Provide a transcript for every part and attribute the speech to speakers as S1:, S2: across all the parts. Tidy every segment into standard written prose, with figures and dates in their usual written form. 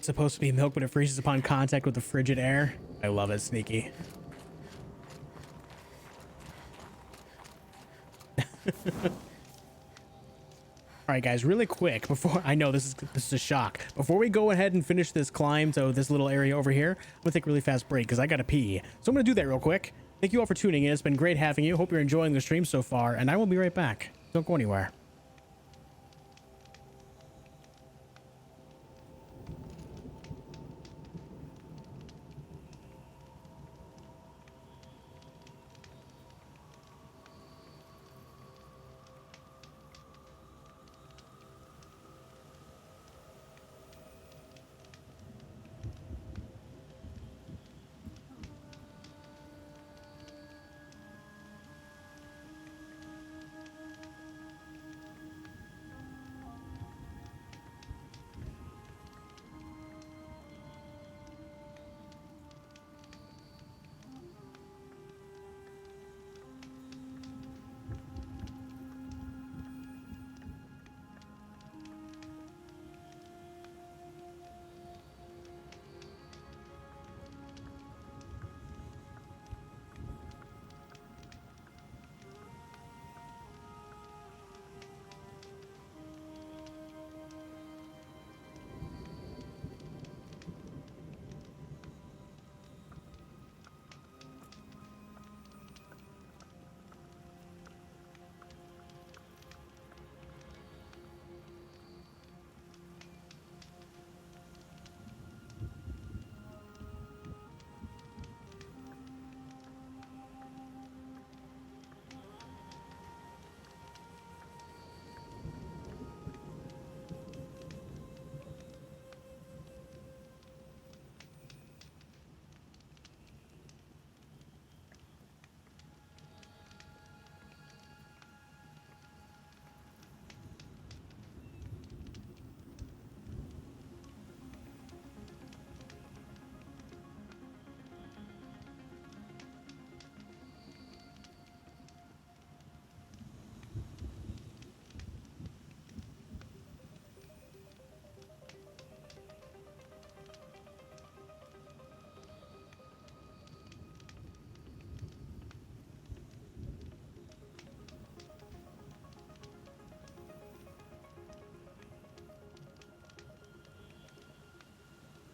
S1: It's supposed to be milk, but it freezes upon contact with the frigid air. I love it, Sneaky. All right, guys, really quick before I know this is a shock. Before we go ahead and finish this climb to this little area over here, I'm gonna take a really fast break because I gotta pee. So I'm gonna do that real quick. Thank you all for tuning in. It's been great having you. Hope you're enjoying the stream so far, and I will be right back. Don't go anywhere.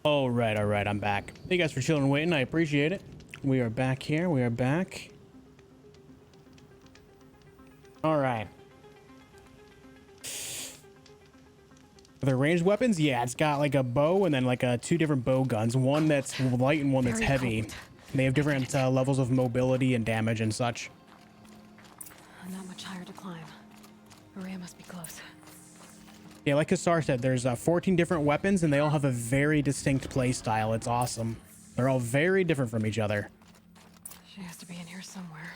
S1: All right, I'm back. Thank you guys for chilling and waiting. I appreciate it. We are back here. We are back. All right. The ranged weapons, yeah, it's got like a bow and then like two different bow guns. One that's light and one that's heavy. They have different levels of mobility and damage and such.
S2: Not much higher to climb. Maria must be close.
S1: Yeah, like Kassar said, there's 14 different weapons and they all have a very distinct play style. It's awesome. They're all very different from each other.
S2: She has to be in here somewhere.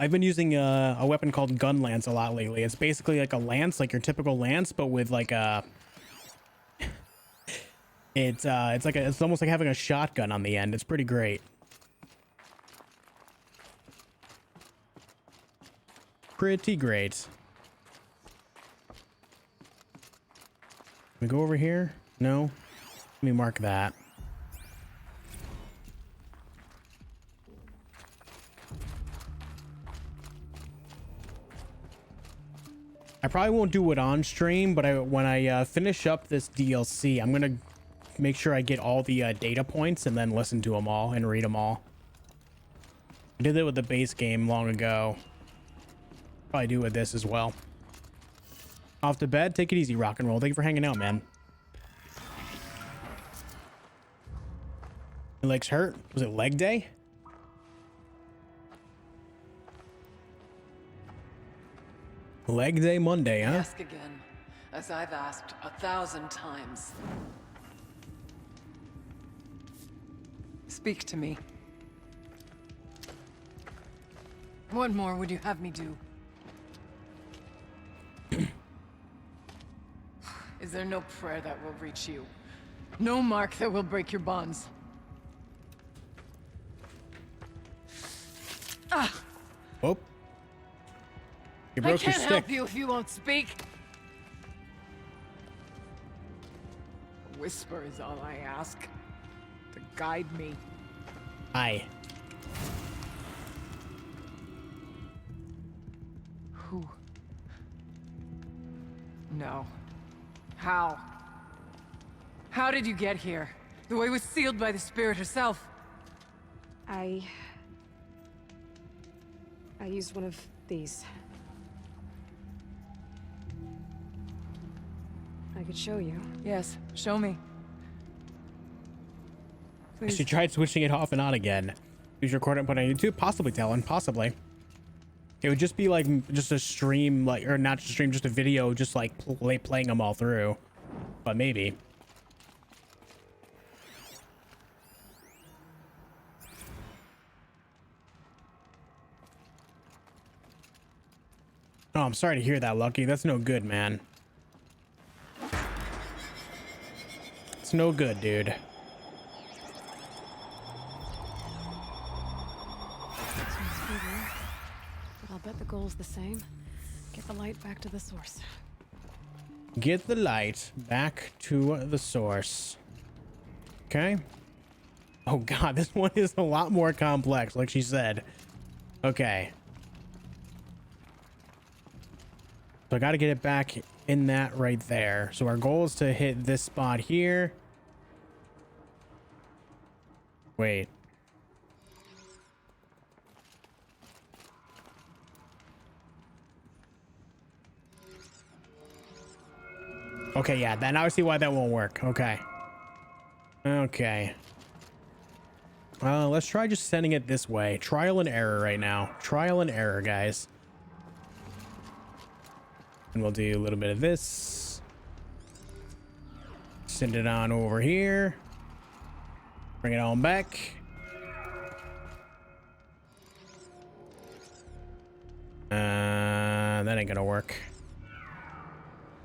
S1: I've been using a weapon called gun lance a lot lately. It's basically like a lance, like your typical lance, but with like a... it's almost like having a shotgun on the end. It's pretty great. Pretty great. We go over here? No? Let me mark that. I probably won't do it on stream, but when I finish up this DLC, I'm gonna make sure I get all the data points and then listen to them all and read them all. I did that with the base game long ago. Probably do with this as well. Off to bed. Take it easy, rock and roll. Thank you for hanging out, man. Your legs hurt? Was it leg day? Leg day Monday, huh?
S3: Ask again, as I've asked 1,000 times. Speak to me. What more would you have me do? Is there no prayer that will reach you? No mark that will break your bonds? Ah!
S1: Oh. You broke your
S3: I can't
S1: stick.
S3: help you if you won't speak. whisper is all I ask. To guide me.
S1: Aye.
S3: Who? No. How? How did you get here? The way was sealed by the spirit herself.
S2: I used one of these. I could show you.
S3: Yes, show me. Please.
S1: She tried switching it off and on again. Use record and put it on YouTube? Possibly, Talon. Possibly. It would just be like just a stream, like, or not just a stream, just a video, just like playing them all through. But maybe. Oh, I'm sorry to hear that, Lucky. That's no good, man. It's no good, dude.
S2: But I'll bet the goal's the same. Get the light back to the source.
S1: Get the light back to the source. Okay. Oh god, this one is a lot more complex, like she said. Okay. So I got to get it back in that right there. So our goal is to hit this spot here. Wait. Okay, yeah, then now I see why that won't work. Okay. Okay. Let's try just sending it this way. Trial and error right now. Trial and error, guys. And we'll do a little bit of this. Send it on over here. Bring it on back. That ain't gonna work.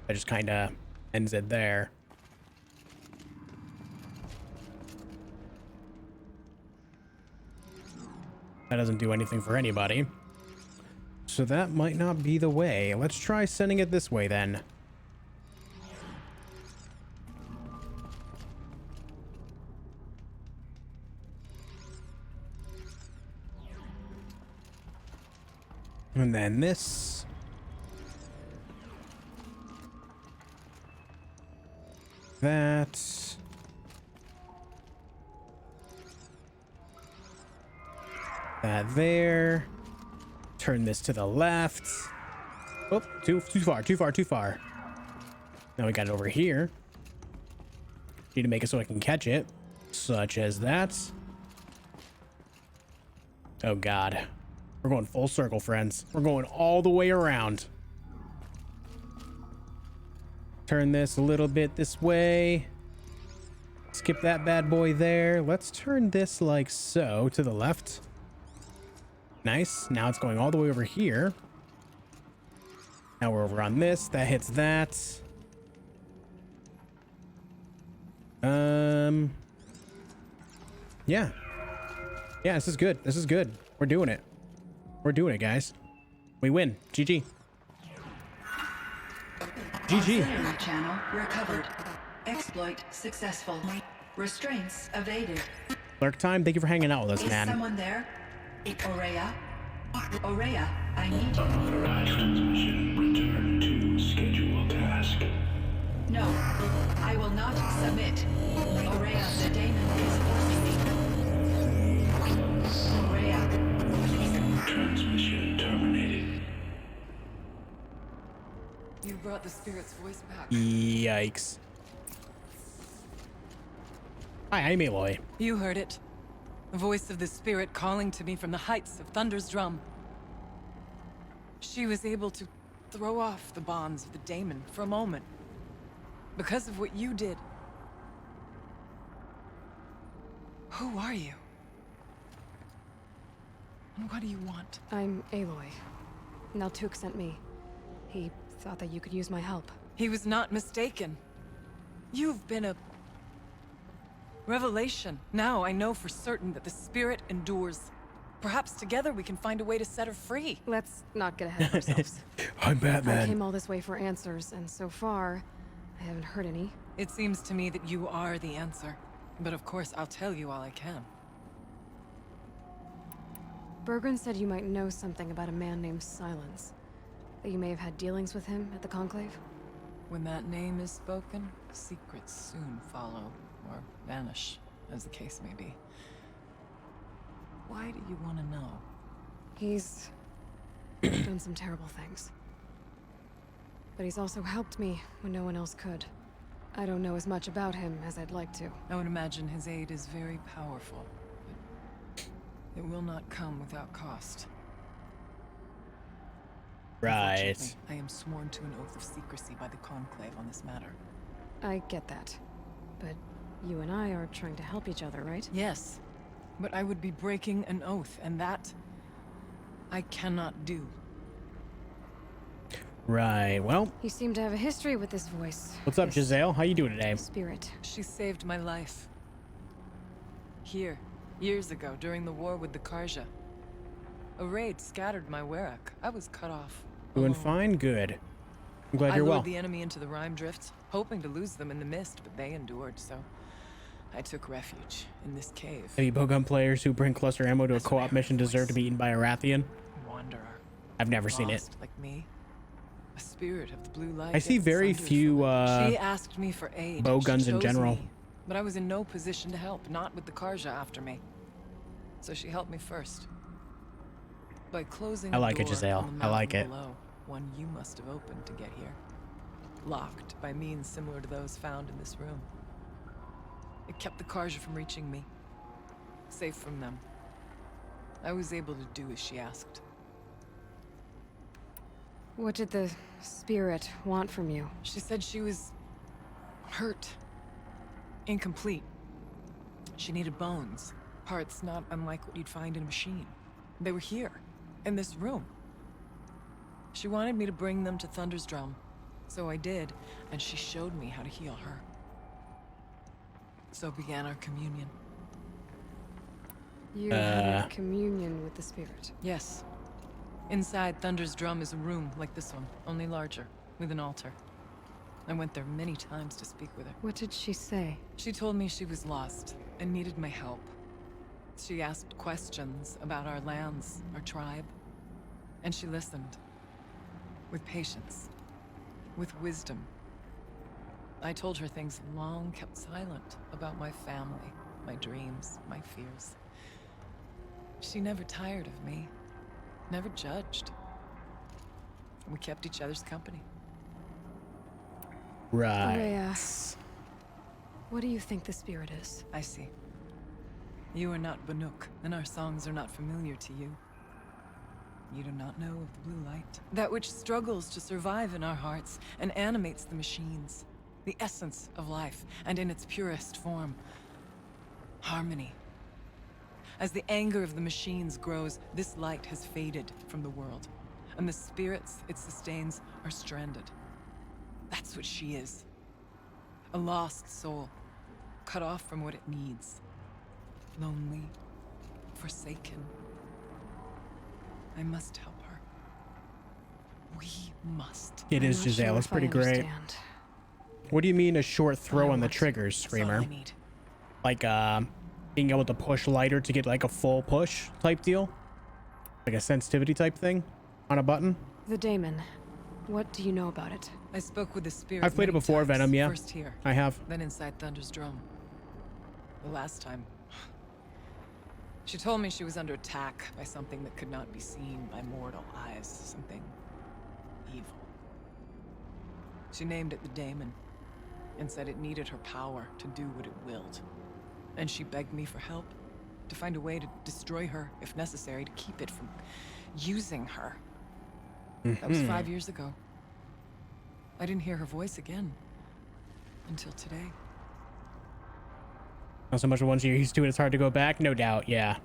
S1: That just kind of ends it there. That doesn't do anything for anybody. So that might not be the way. Let's try sending it this way then. And then this. That. That there. Turn this to the left. Oh, too far. Now we got it over here. Need to make it so I can catch it. Such as that. Oh god. We're going full circle, friends. We're going all the way around. Turn this a little bit this way. Skip that bad boy there. Let's turn this like so to the left. Nice. Now it's going all the way over here. Now we're over on this. That hits that. Yeah. Yeah, this is good. This is good. We're doing it. We're doing it, guys. We win. GG. GG.
S4: Auxiliary channel recovered. Exploit successful. Restraints evaded.
S1: Lurk time, thank you for hanging out with us,
S4: Is
S1: man.
S4: someone there? Aurea? Aurea, I need you.
S5: Authorized transmission. Return to scheduled task.
S4: No, I will not submit. Aurea, the daemon is forcing me. Aurea.
S5: Transmission terminated.
S3: You brought the spirit's voice back.
S1: Yikes. Hi, I'm Aloy.
S3: You heard it. The voice of the spirit calling to me from the heights of Thunder's drum. She was able to throw off the bonds of the daemon for a moment. Because of what you did. Who are you? And what do you want?
S2: I'm Aloy. Naltuk sent me. He thought that you could use my help.
S3: He was not mistaken. You've been a revelation. Now I know for certain that the spirit endures. Perhaps together we can find a way to set her free.
S2: Let's not get ahead of ourselves.
S1: I'm
S2: I
S1: Batman.
S2: came all this way for answers, and so far, I haven't heard any.
S3: It seems to me that you are the answer. But of course, I'll tell you all I can.
S2: Bergren said you might know something about a man named Silence. That you may have had dealings with him at the Conclave.
S3: When that name is spoken, secrets soon follow, or vanish, as the case may be. Why do you want to know?
S2: He's done some terrible things. But he's also helped me when no one else could. I don't know as much about him as I'd like to.
S3: I would imagine his aid is very powerful, but it will not come without cost.
S1: Right.
S3: Unfortunately, I am sworn to an oath of secrecy by the Conclave on this matter.
S2: I get that. But you and I are trying to help each other, right?
S3: Yes, but I would be breaking an oath, and that I cannot do.
S1: Right. Well,
S2: You seem to have a history with this voice.
S1: what's up,
S2: This
S1: Giselle? How you doing today?
S2: spirit.
S3: She saved my life. Here, years ago, during the war with the Karja. A raid scattered my Werak. I was cut off.
S1: Doing
S3: alone.
S1: fine? Good. I'm glad
S3: I
S1: you're
S3: lured
S1: well.
S3: the enemy into the Rime Drifts, hoping to lose them in the mist, but they endured, so I took refuge in this cave.
S1: Any bowgun players who bring cluster ammo to a
S3: That's
S1: co-op
S3: what I
S1: mission
S3: heard a
S1: deserve to
S3: voice.
S1: be eaten by a Rathian?
S3: Wanderer.
S1: I've never seen it.
S3: Lost like me. A spirit of the blue light.
S1: I see
S3: that
S1: very
S3: sundered
S1: few,
S3: from it. She asked me for aid.
S1: bowguns
S3: She
S1: in
S3: chose
S1: general.
S3: me, but I was in no position to help, not with the Karja after me. So she helped me first. By closing
S1: I
S3: a
S1: like it,
S3: door
S1: Giselle.
S3: on the
S1: I like
S3: mountain
S1: it.
S3: below, one you must have opened to get here. Locked by means similar to those found in this room. It kept the Karja from reaching me. Safe from them. I was able to do as she asked.
S2: What did the spirit want from you?
S3: She said she was hurt. Incomplete. She needed bones. Parts not unlike what you'd find in a machine. They were here, in this room. She wanted me to bring them to Thunder's Drum. So I did, and she showed me how to heal her. So began our communion.
S2: You had a communion with the spirit.
S3: Yes. Inside Thunder's Drum is a room like this one, only larger, with an altar. I went there many times to speak with her.
S2: What did she say?
S3: She told me she was lost and needed my help. She asked questions about our lands, our tribe, and she listened. With patience. With wisdom. I told her things long kept silent about my family, my dreams, my fears. She never tired of me. Never judged. We kept each other's company.
S1: Right.
S2: Rhea, what do you think the spirit is?
S3: I see. You are not Banuk, and our songs are not familiar to you. You do not know of the blue light. That which struggles to survive in our hearts and animates the machines. The essence of life, and in its purest form. Harmony. As the anger of the machines grows, this light has faded from the world. And the spirits it sustains are stranded. That's what she is. A lost soul. Cut off from what it needs. Lonely. Forsaken. I must help her. We must.
S1: It
S2: I'm
S1: is
S2: not
S1: Giselle.
S2: sure
S1: It's
S2: if I
S1: pretty great.
S2: understand.
S1: What do you mean a short throw
S3: I
S1: on the
S3: want-
S1: triggers,
S3: that's all I
S1: Screamer?
S3: need.
S1: Like, being able to push lighter to get like a full push type deal? Like a sensitivity type thing on a button?
S2: The daemon. What do you know about it?
S3: I spoke with the spirit.
S1: I've played it
S3: many
S1: before,
S3: times.
S1: Venom, yeah.
S3: First here,
S1: I have.
S3: then inside Thunder's Drum. The last time. She told me she was under attack by something that could not be seen by mortal eyes. Something evil. She named it the Daemon, and said it needed her power to do what it willed. And she begged me for help, to find a way to destroy her, if necessary, to keep it from using her. That was 5 years ago. I didn't hear her voice again. Until today.
S1: Not so much once you're used to it, it's hard to go back. No doubt, yeah.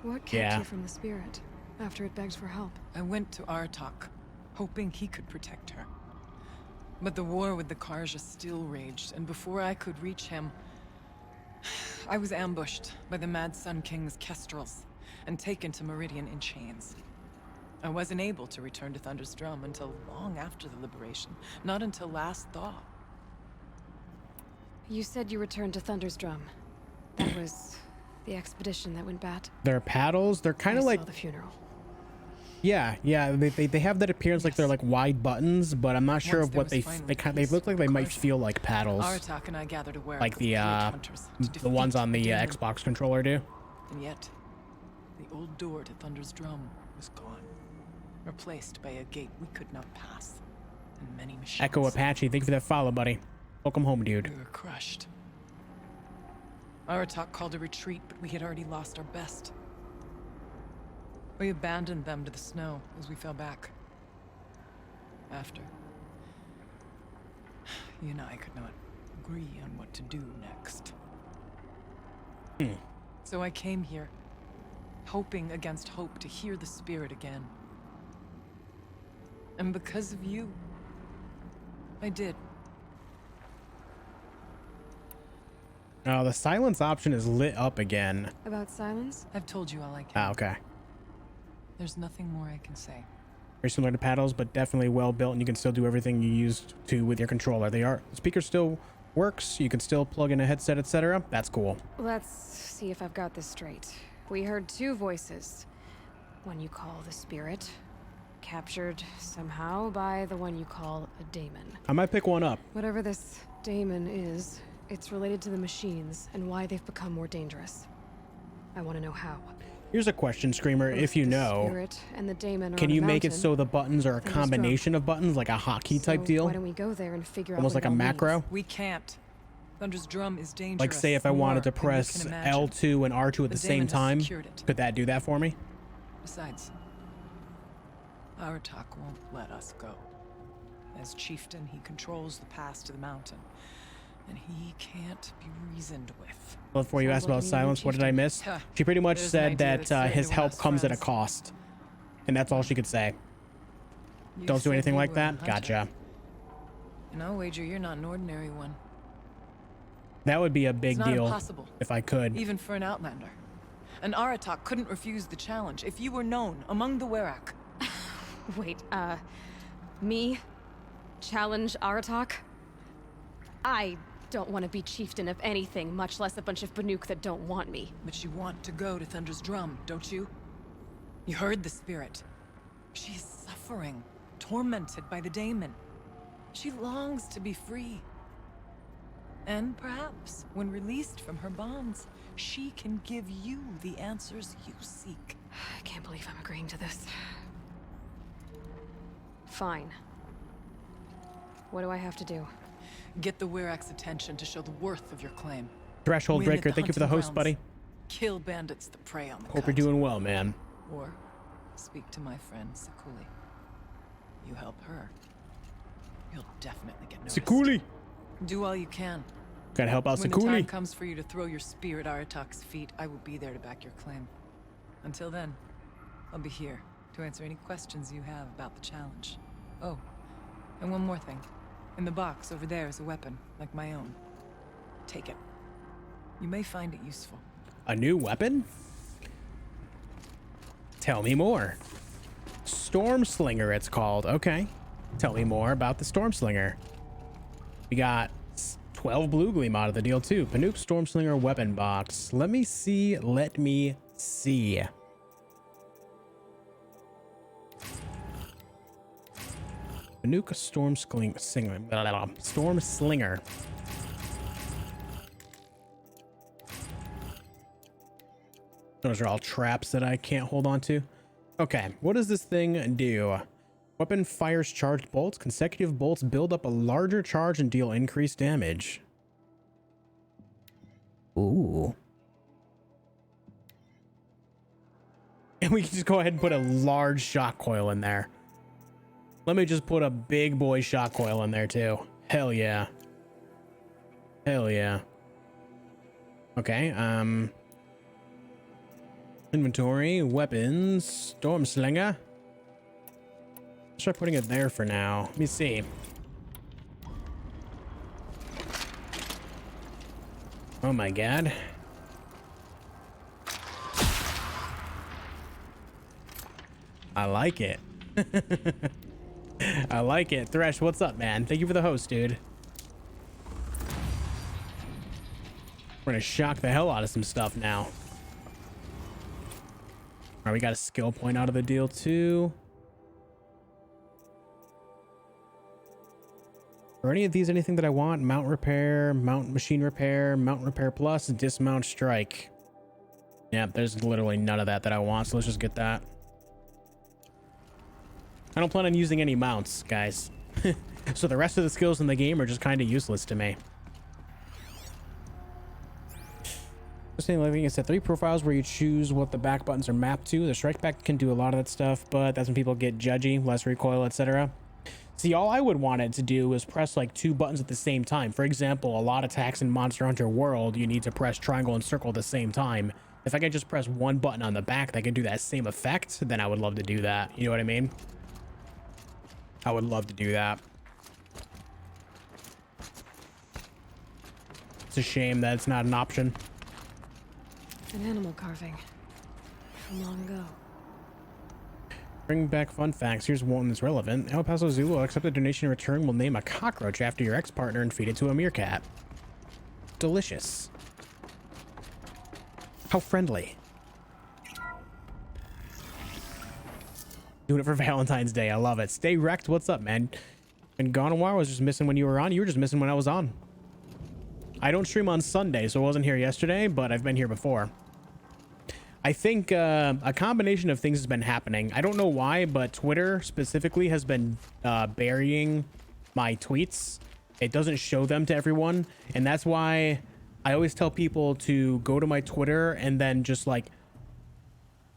S2: What kept
S1: Yeah.
S2: you from the spirit after it begged for help?
S3: I went to Artok, hoping he could protect her. But the war with the Karja still raged, and before I could reach him, I was ambushed by the Mad Sun King's kestrels and taken to Meridian in chains. I wasn't able to return to Thunder's Drum until long after the liberation, not until last thaw.
S2: You said you returned to Thunder's Drum. That was the expedition that went bad.
S1: Their paddles, they're kind of like
S2: the funeral.
S1: yeah, they have that appearance like they're like wide buttons, but I'm not sure
S3: Once
S1: of
S3: there
S1: what
S3: was
S1: they
S3: finally
S1: look like. They
S3: peace,
S1: might
S3: Clark.
S1: feel like paddles,
S3: Aratak and I gathered a
S1: like the ones on the Xbox controller do.
S3: And yet, the old door to Thunder's Drum was gone, replaced by a gate we could not pass, and many machines.
S1: Echo Apache, thank you for that follow, buddy. Welcome home, dude.
S3: We were crushed. Aratak called a retreat, but we had already lost our best. We abandoned them to the snow as we fell back. After, you and I could not agree on what to do next. So I came here, hoping against hope to hear the spirit again. And because of you, I did.
S1: Oh, the silence option is lit up again.
S2: About silence?
S3: I've told you all I can.
S1: Ah, okay.
S3: There's nothing more I can say.
S1: Very similar to paddles, but definitely well built, and you can still do everything you used to with your controller. The speaker still works. You can still plug in a headset, etc. That's cool.
S2: Let's see if I've got this straight. We heard two voices. One you call the spirit, captured somehow by the one you call a daemon.
S1: I might pick one up.
S2: Whatever this daemon is, it's related to the machines and why they've become more dangerous. I want to know how.
S1: Here's a question, Screamer. If you
S2: The
S1: know,
S2: spirit and the daemon are
S1: can
S2: on
S1: you
S2: a
S1: make it
S2: mountain.
S1: so the buttons are a
S2: Thunder's
S1: combination of buttons, like a hotkey type
S2: So
S1: deal?
S2: Why don't we go there and figure
S1: Almost
S2: out
S1: like
S2: what
S1: a
S2: it all
S1: macro?
S2: means?
S3: We can't. Thunder's Drum is dangerous.
S1: Like, say if I wanted to
S3: more than you
S1: press
S3: can imagine.
S1: L2 and R2 at the same
S3: daemon has
S1: time,
S3: secured it.
S1: could that do that for me?
S3: Besides, Aratak won't let us go. As chieftain, he controls the pass to the mountain, and he can't be reasoned with.
S1: Well, before you
S2: Sounds
S1: asked about
S2: like an
S1: silence, what did I miss?
S3: Huh.
S1: She pretty much
S3: There's an
S1: said
S3: idea
S1: that
S3: that's
S1: his
S3: certain to
S1: help
S3: us
S1: comes at a
S3: friends.
S1: cost. And that's all she could say.
S3: You
S1: Don't do
S3: said
S1: anything
S3: you
S1: like
S3: were a
S1: that?
S3: hunter,
S1: Gotcha.
S3: And I'll wager you're not an ordinary one.
S1: That would be a
S3: It's
S1: big
S3: not
S1: deal
S3: impossible,
S1: if I could.
S3: even for an outlander. And Aratak couldn't refuse the challenge if you were known among the Werak.
S2: Wait, me? Challenge Aratak? I don't want to be chieftain of anything, much less a bunch of Banuk that don't want me.
S3: But you want to go to Thunder's Drum, don't you? You heard the spirit. She is suffering, tormented by the daemon. She longs to be free. And perhaps, when released from her bonds, she can give you the answers you seek.
S2: I can't believe I'm agreeing to this. Fine. What do I have to do?
S3: Get the Werak's attention to show the worth of your claim.
S1: Threshold
S3: Win at
S1: Breaker,
S3: the
S1: thank you for the
S3: hunting
S1: host,
S3: grounds.
S1: buddy.
S3: Kill bandits that prey on the
S1: Hope you're
S3: cut.
S1: doing well, man.
S3: Or speak to my friend Sakuli. You help her, you'll definitely get noticed.
S1: Sakuli!
S3: Do all you can.
S1: Gotta help out
S3: When the time
S1: Sakuli.
S3: comes for you to throw your spear at Aratak's feet, I will be there to back your claim. Until then, I'll be here to answer any questions you have about the challenge. Oh, and one more thing. In the box over there is a weapon, like my own. Take it. You may find it useful.
S1: A new weapon? Tell me more. Storm Slinger, it's called. Okay. Tell me more about the Storm Slinger. We got 12 blue gleam out of the deal too. Banuk Storm Slinger weapon box. Let me see. Banuk Storm Slinger. Storm Slinger. Those are all traps that I can't hold on to. Okay, what does this thing do? Weapon fires charged bolts. Consecutive bolts build up a larger charge and deal increased damage. Ooh. And we can just go ahead and put a large shock coil in there. Let me just put a big boy shock coil in there too. Hell yeah. Hell yeah. Okay, inventory, weapons, Storm Slinger. Let's try putting it there for now. Let me see. Oh my god. I like it. I like it. Thresh, what's up, man? Thank you for the host, dude. We're gonna shock the hell out of some stuff now. All right, we got a skill point out of the deal too. Are any of these anything that I want? Mount repair, mount machine repair, mount repair plus, dismount strike. Yeah, there's literally none of that I want, so let's just get that. I don't plan on using any mounts, guys. So the rest of the skills in the game are just kind of useless to me. Like I said, 3 profiles where you choose what the back buttons are mapped to. The strike back can do a lot of that stuff, but that's when people get judgy, less recoil, etc. See, all I would want it to do is press like 2 buttons at the same time. For example, a lot of attacks in Monster Hunter World, you need to press triangle and circle at the same time. If I could just press 1 button on the back that could do that same effect, then I would love to do that. You know what I mean? I would love to do that. It's a shame that it's not an option.
S2: An animal carving from long ago.
S1: Bring back fun facts. Here's one that's relevant. El Paso Zoo will accept a donation in return. Will name a cockroach after your ex-partner and feed it to a meerkat. Delicious. How friendly. Doing it for Valentine's Day. I love it. Stay wrecked. What's up, man? Been gone a while. I was just missing when you were on. You were just missing when I was on. I don't stream on Sunday, so I wasn't here yesterday, but I've been here before. I think a combination of things has been happening. I don't know why, but Twitter specifically has been burying my tweets. It doesn't show them to everyone, and that's why I always tell people to go to my Twitter and then just like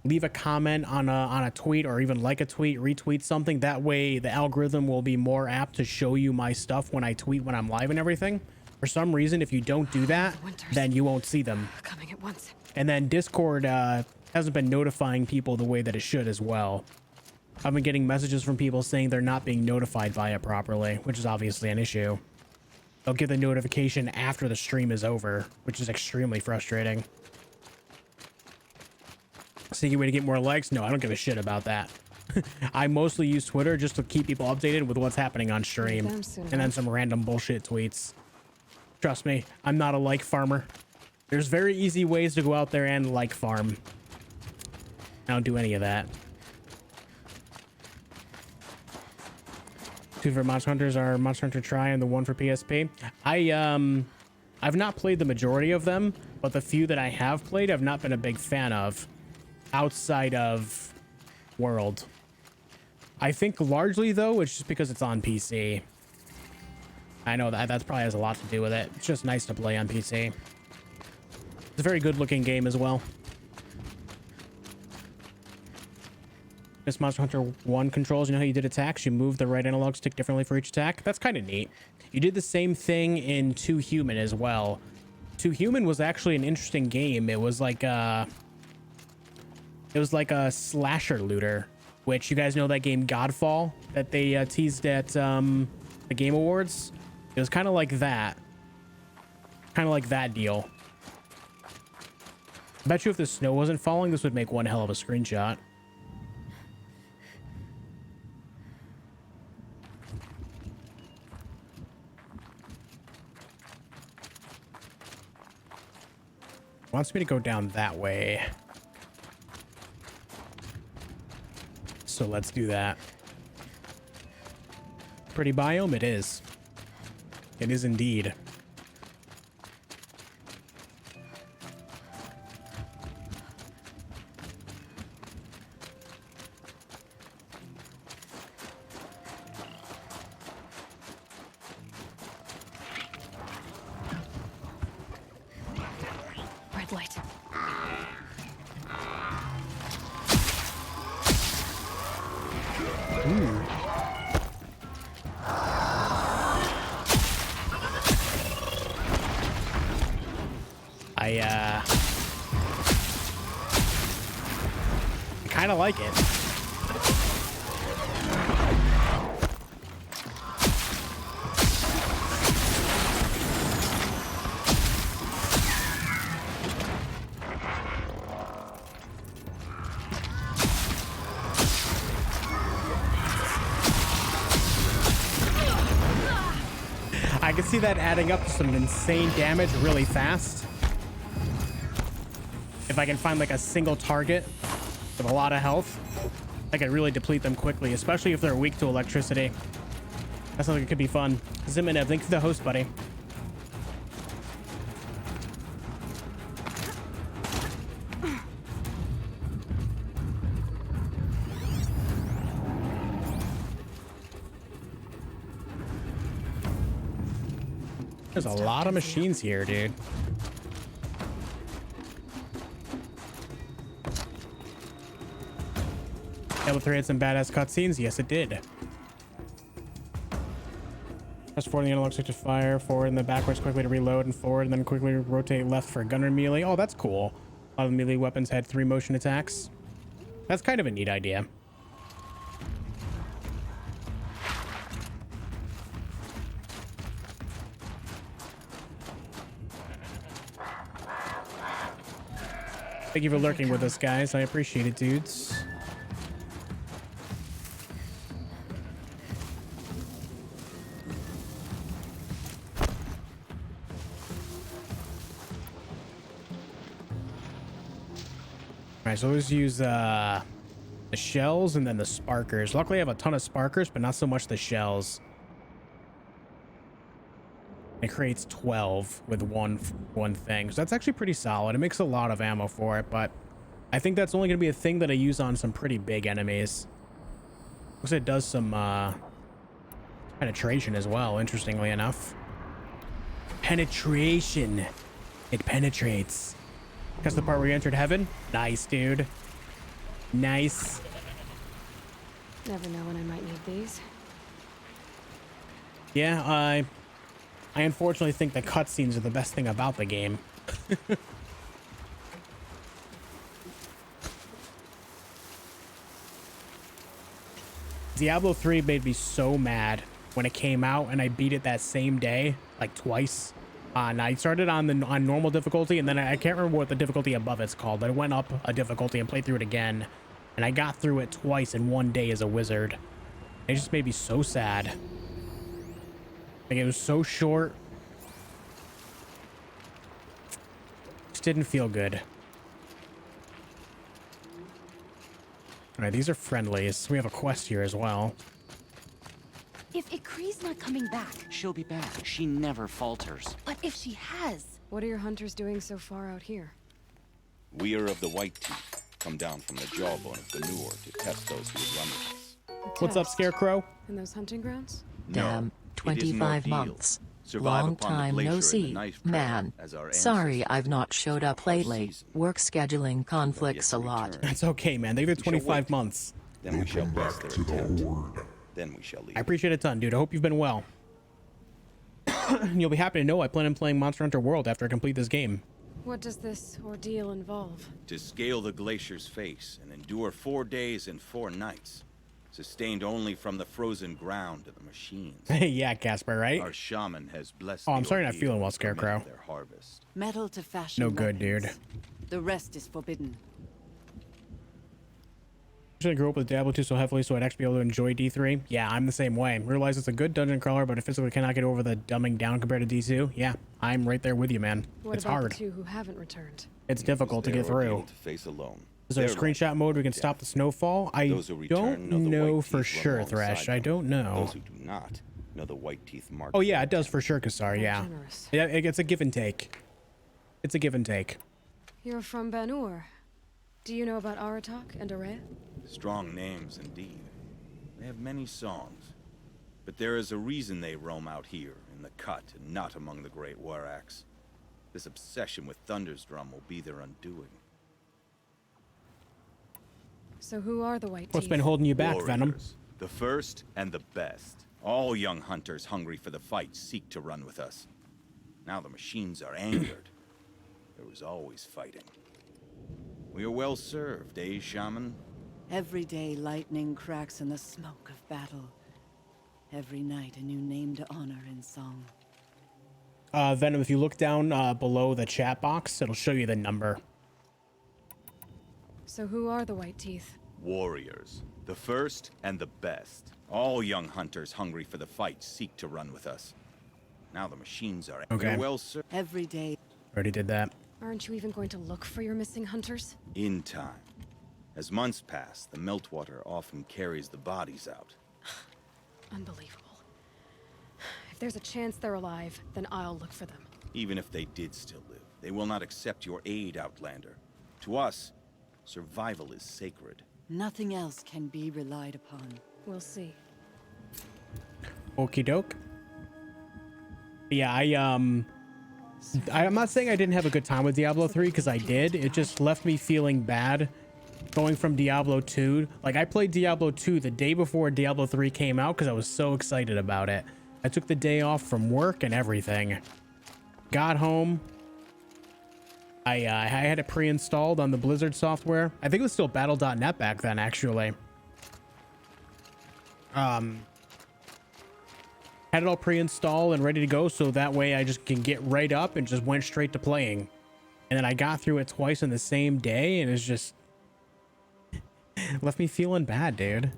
S1: leave a comment on a tweet, or even like a tweet, retweet something. That way the algorithm will be more apt to show you my stuff when I tweet when I'm live and everything. For some reason, if you don't do that, then you won't see them.
S2: Coming at once.
S1: And then Discord hasn't been notifying people the way that it should as well. I've been getting messages from people saying they're not being notified by it properly, which is obviously an issue. They'll get the notification after the stream is over, which is extremely frustrating. Seeking a way to get more likes? No, I don't give a shit about that. I mostly use Twitter just to keep people updated with what's happening on stream. And then some random bullshit tweets. Trust me, I'm not a like farmer. There's very easy ways to go out there and like farm. I don't do any of that. 2 for Monster Hunters are Monster Hunter Tri and the 1 for PSP. I've not played the majority of them, but the few that I have played, I've not been a big fan of outside of World. I think largely though, it's just because it's on PC. I know that probably has a lot to do with it. It's just nice to play on PC. It's a very good looking game as well. This Monster Hunter 1 controls, you know how you did attacks? You move the right analog stick differently for each attack? That's kind of neat. You did the same thing in 2 Human as well. 2 Human was actually an interesting game. It was like a slasher looter, which you guys know that game Godfall that they teased at the Game Awards? It was kind of like that. Kind of like that deal. I bet you if the snow wasn't falling, this would make one hell of a screenshot. Wants me to go down that way. So let's do that. Pretty biome it is. It is indeed.
S2: Red light.
S1: Ooh. I kind of like it. I can see that adding up to some insane damage really fast. If I can find like a single target with a lot of health, I can really deplete them quickly, especially if they're weak to electricity. That sounds like it could be fun. Ziminev, thank you for the host, buddy. There's a lot of machines here, dude. Diablo 3 had some badass cutscenes. Yes, it did. Press forward in the analog stick to fire, forward and then backwards quickly to reload, and forward and then quickly rotate left for gunner melee. Oh, that's cool. A lot of the melee weapons had 3 motion attacks. That's kind of a neat idea. Thank you for lurking with us, guys. I appreciate it, dudes. Alright, so let's use the shells and then the sparkers. Luckily, I have a ton of sparkers, but not so much the shells. It creates 12 with one thing, so that's actually pretty solid. It makes a lot of ammo for it, but I think that's only going to be a thing that I use on some pretty big enemies. Looks like it does some penetration as well, interestingly enough. Penetration. It penetrates. That's the part where you entered heaven. Nice, dude. Nice.
S2: Never know when I might need these.
S1: Yeah, I unfortunately think the cutscenes are the best thing about the game. Diablo 3 made me so mad when it came out, and I beat it that same day, like twice. And I started on normal difficulty, and then I can't remember what the difficulty above it's called, but it went up a difficulty and played through it again. And I got through it twice in one day as a wizard. It just made me so sad. Like, it was so short. Just didn't feel good. All right, these are friendlies. We have a quest here as well.
S6: If Ikri's not coming back.
S7: She'll be back. She never falters.
S6: But if she has.
S2: What are your hunters doing so far out here?
S8: We are of the White Teeth, come down from the jawbone of Ganur to test those who would run with us.
S1: What's up, Scarecrow?
S2: In those hunting grounds?
S9: Damn,
S8: No, it is
S9: 25
S8: an ordeal.
S9: months.
S8: Survive
S9: Long
S8: upon the
S9: time
S8: glacier
S9: no
S8: and the
S9: see,
S8: knife trail
S9: man.
S8: as our
S9: Sorry
S8: ancestors
S9: I've not showed up lately.
S8: season.
S9: Work scheduling conflicts a
S8: Yet to
S9: lot.
S8: return.
S1: That's okay, man. They've been
S8: We shall
S1: 25
S8: wait.
S1: months.
S8: Then we shall bless their attempt. Then we shall leave.
S1: I appreciate it a ton, dude. I hope you've been well. You'll be happy to know I plan on playing Monster Hunter World after I complete this game.
S2: What does this ordeal involve?
S8: To scale the glacier's face and endure 4 days and 4 nights, sustained only from the frozen ground of the machines.
S1: Yeah, Casper, right?
S8: Our shaman has blessed.
S1: Oh, I'm
S8: the
S1: sorry you're not
S8: ordeal
S1: feeling well,
S8: to permit
S1: Scarecrow.
S8: Their harvest.
S6: Metal to fashion.
S1: No good, dude.
S6: weapons. The rest is forbidden.
S1: I grew up with Diablo 2 so heavily so I'd actually be able to enjoy D3. Yeah, I'm the same way. Realize it's a good dungeon crawler, but I physically cannot get over the dumbing down compared to D2. Yeah, I'm right there with you, man.
S2: What
S1: It's
S2: about
S1: hard.
S2: the two who haven't returned?
S1: It's difficult to
S8: Their
S1: get through.
S8: ordeal to face alone.
S1: Is there a
S8: Their
S1: screenshot
S8: life
S1: mode we can
S8: death.
S1: stop the snowfall? I
S8: Those who return
S1: don't
S8: the
S1: know
S8: White
S1: for
S8: Teeth run
S1: sure,
S8: alongside
S1: Thresh. I
S8: them.
S1: don't know.
S8: Those who do not know the White Teeth mark.
S1: Oh yeah, it does for sure, Kassar, yeah.
S2: Generous.
S1: Yeah, it's a give and take. It's a give and take.
S2: You're from Banur. Do you know about Aratak and Araya?
S8: Strong names indeed. They have many songs, but there is a reason they roam out here in the cut and not among the great Waraks. This obsession with Thunder's Drum will be their undoing.
S2: So who are the White
S1: What's
S2: Teeth?
S1: been holding you back, Venom?
S8: Warriors, the first and the best. All young hunters hungry for the fight seek to run with us. Now the machines are angered. There was always fighting. We are well served, eh, Shaman?
S6: Every day lightning cracks in the smoke of battle. Every night a new name to honor in song.
S1: Venom, if you look down below the chat box, it'll show you the number.
S2: So who are the White Teeth?
S8: Warriors, the first and the best. All young hunters hungry for the fight seek to run with us. Now the machines are
S1: Okay.
S8: well served.
S6: Every day
S1: Already did that.
S2: Aren't you even going to look for your missing hunters?
S8: In time. As months pass, the meltwater often carries the bodies out.
S2: Unbelievable. If there's a chance they're alive, then I'll look for them.
S8: Even if they did still live, they will not accept your aid, Outlander. To us, survival is sacred.
S6: Nothing else can be relied upon.
S2: We'll see.
S1: Okie doke. Yeah, I'm not saying I didn't have a good time with Diablo 3, because I did. It just left me feeling bad going from Diablo 2. Like, I played Diablo 2 the day before Diablo 3 came out because I was so excited about it. I took the day off from work and everything. Got home. I had it pre-installed on the Blizzard software. I think it was still battle.net back then, actually. Had it all pre-installed and ready to go, so that way I just can get right up and just went straight to playing. And then I got through it twice in the same day, and it's just left me feeling bad, dude.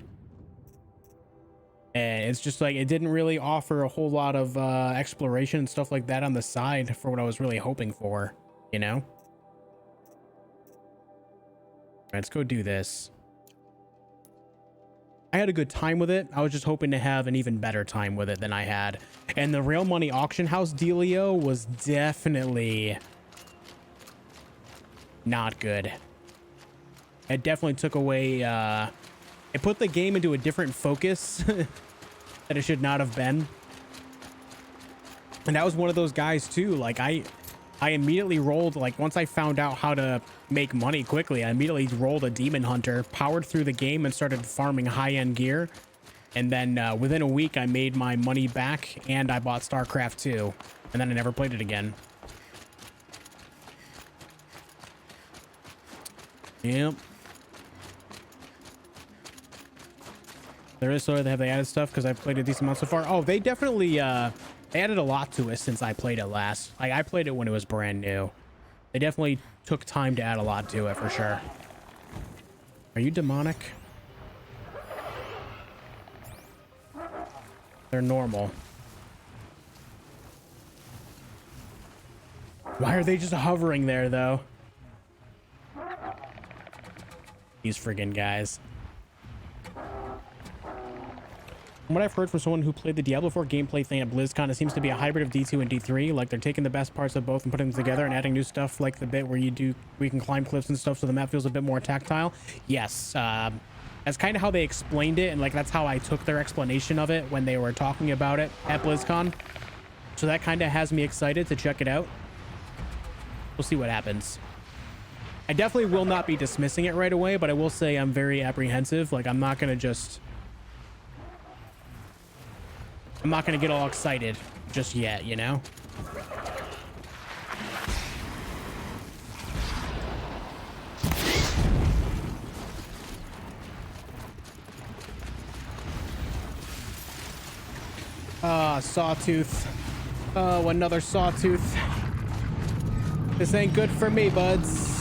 S1: And it's just like, it didn't really offer a whole lot of exploration and stuff like that on the side for what I was really hoping for, you know? All right, let's go do this. I had a good time with it. I was just hoping to have an even better time with it than I had. And the Real Money Auction House dealio was definitely not good. It definitely took away, it put the game into a different focus that it should not have been. And that was one of those guys too. Like I immediately rolled, like once I found out how to make money quickly, I immediately rolled a Demon Hunter, powered through the game and started farming high-end gear. And then within a week, I made my money back and I bought StarCraft 2. And then I never played it again. Yep. There is, so have they added stuff? Because I've played a decent amount so far. Oh, they definitely they added a lot to it since I played it last. Like, I played it when it was brand new. They definitely took time to add a lot to it for sure. Are you demonic? They're normal. Why are they just hovering there though? These friggin' guys. From what I've heard from someone who played the Diablo 4 gameplay thing at BlizzCon, it seems to be a hybrid of D2 and D3. Like, they're taking the best parts of both and putting them together and adding new stuff, like the bit where you can climb cliffs and stuff, so the map feels a bit more tactile. Yes, that's kind of how they explained it, and like that's how I took their explanation of it when they were talking about it at BlizzCon. So that kind of has me excited to check it out. We'll see what happens. I definitely will not be dismissing it right away, but I will say I'm very apprehensive. Like, I'm not going to get all excited just yet, you know? Ah, Sawtooth. Oh, another Sawtooth. This ain't good for me, buds.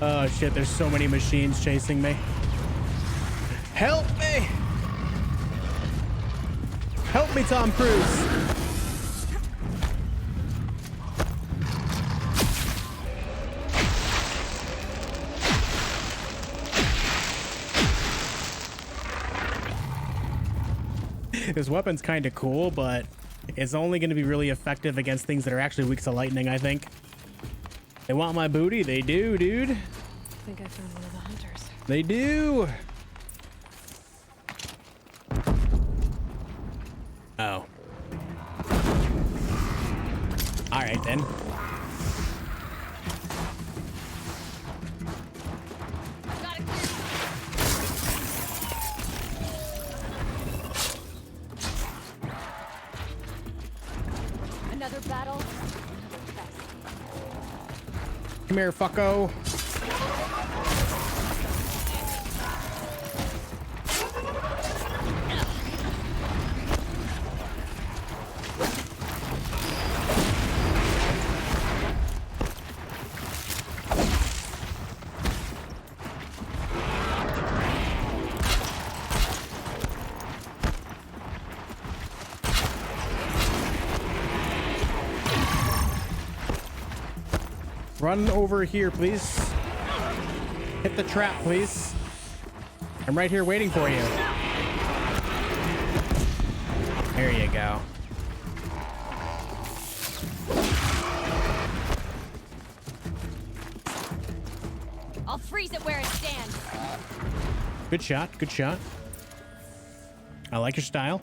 S1: Oh shit, there's so many machines chasing me. Help me! Help me, Tom Cruise! This weapon's kind of cool, but it's only going to be really effective against things that are actually weak to lightning, I think. They want my booty? They do, dude.
S2: I think I found one of the hunters.
S1: They do. Oh. All right, then.
S2: Another battle.
S1: Come here, fucko. Run over here, please. Hit the trap, please. I'm right here waiting for you. There you go.
S10: I'll freeze it where it stands.
S1: Good shot. Good shot. I like your style.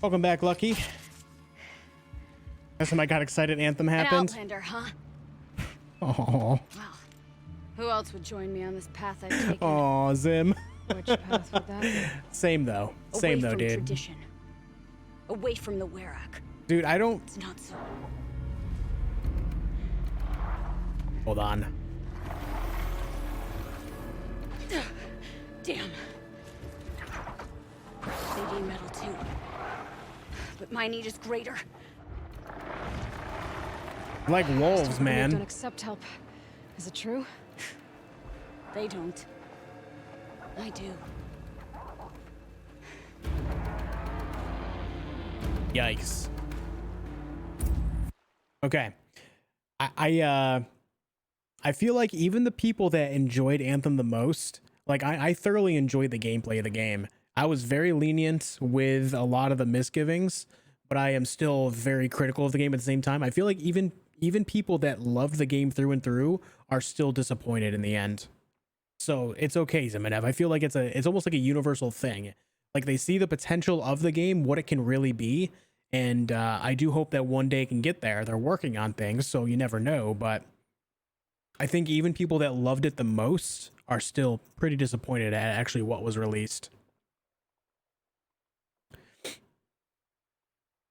S1: Welcome back, Lucky. Guess I got excited. Anthem happened.
S10: An Outlander, huh?
S1: Oh.
S10: Well, who else would join me on this path I've taken?
S1: Oh, Zim.
S2: Which path would that be?
S1: Same though. Same though,
S10: Away from
S1: dude.
S10: tradition. Away from the Werak.
S1: Dude, I don't.
S10: It's not so.
S1: Hold on.
S10: Damn. They need metal too. But my need is greater.
S1: Like wolves,
S2: Don't
S1: man.
S2: accept help. Is it true?
S10: They don't. I do.
S1: Yikes. Okay. I feel like even the people that enjoyed Anthem the most, like I thoroughly enjoyed the gameplay of the game. I was very lenient with a lot of the misgivings, but I am still very critical of the game at the same time. I feel like even people that loved the game through and through are still disappointed in the end. So it's okay, Ziminev. I feel like it's almost like a universal thing. Like they see the potential of the game, what it can really be. And I do hope that one day it can get there. They're working on things, so you never know. But I think even people that loved it the most are still pretty disappointed at actually what was released.